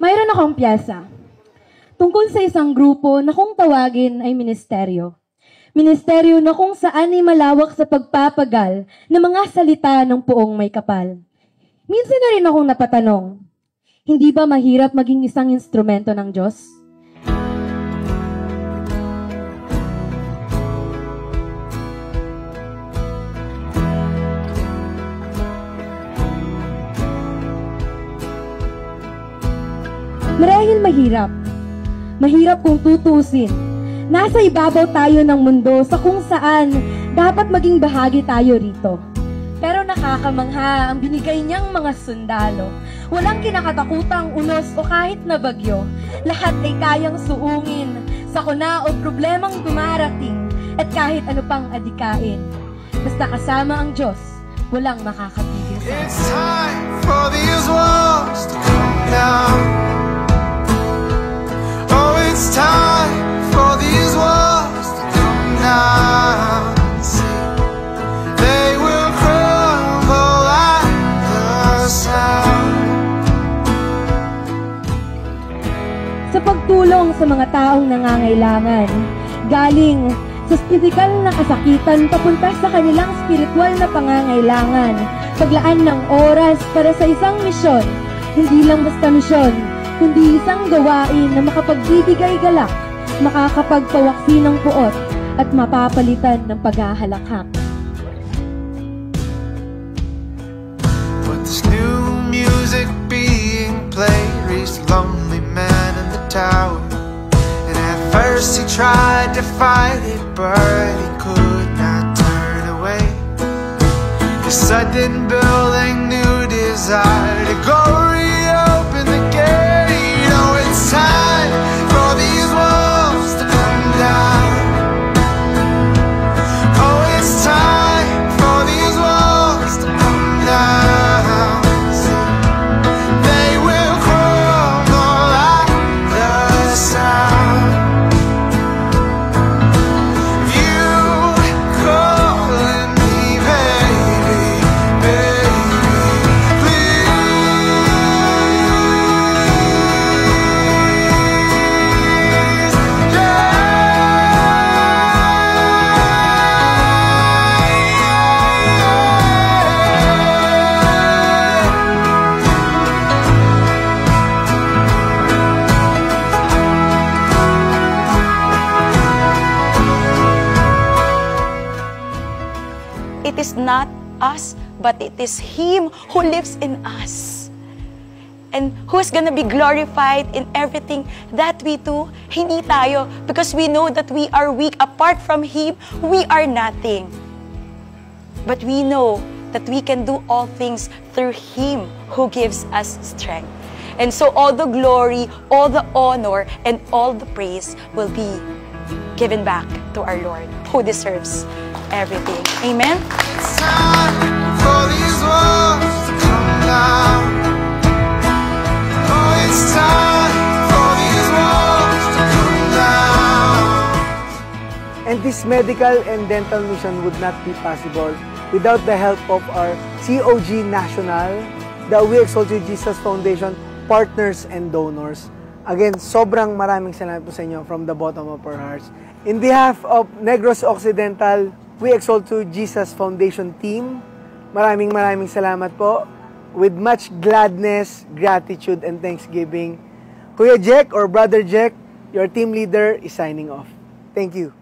Mayroon akong piyesa. Tungkol sa isang grupo na kung tawagin ay ministeryo. Ministeryo na kung saan ay malawak sa pagpapagal ng mga salita ng puong may kapal. Minsan na rin akong napatanong, hindi ba mahirap maging isang instrumento ng Diyos? Marahil mahirap. Mahirap kung tutusin. Nasa ibabaw tayo ng mundo sa kung saan dapat maging bahagi tayo rito. Pero nakakamangha ang binigay niyang mga sundalo. Walang kinakatakutang unos o kahit na bagyo. Lahat ay kayang suungin, sakuna o problemang dumarating at kahit ano pang adikain. Basta kasama ang Diyos, walang makakapigil sa It's time for these walls to come down. Oh, it's time for these walls to come down. See, they will crumble at the sound. Sa pagtulong sa mga taong nangangailangan, galing sa pisikal na kasakitan papunta sa kanilang spiritual na pangangailangan, paglaan ng oras para sa isang misyon, hindi lang basta misyon, kundi isang gawain na makapagbibigay galak, makakapagpawaksi ng puot, at mapapalitan ng paghahalakhak. But this new music being played reached the lonely man in the tower. And at first he tried to fight it, but he could not turn away. The sudden building new desire to go reopen the gate. Oh, it's time for these walls to come down. Oh, it's time for these walls to come down. See, they will crumble at the sound. You calling me, baby, baby, please. It is not us, but it is Him who lives in us. And who's gonna be glorified in everything that we do? Hindi tayo, because we know that we are weak. Apart from Him, we are nothing. But we know that we can do all things through Him who gives us strength. And so all the glory, all the honor, and all the praise will be given back to our Lord, who deserves everything. Amen? It's time for these walls to come down. Oh, it's time for these walls to come down. And this medical and dental mission would not be possible without the help of our COG National, the We Exalt You Jesus Foundation, partners and donors. Again, sobrang maraming salamat po sa inyo from the bottom of our hearts. In behalf of Negros Occidental, We Exalt You Jesus Foundation team, maraming salamat po. With much gladness, gratitude, and thanksgiving, Kuya Jack or Brother Jack, your team leader, is signing off. Thank you.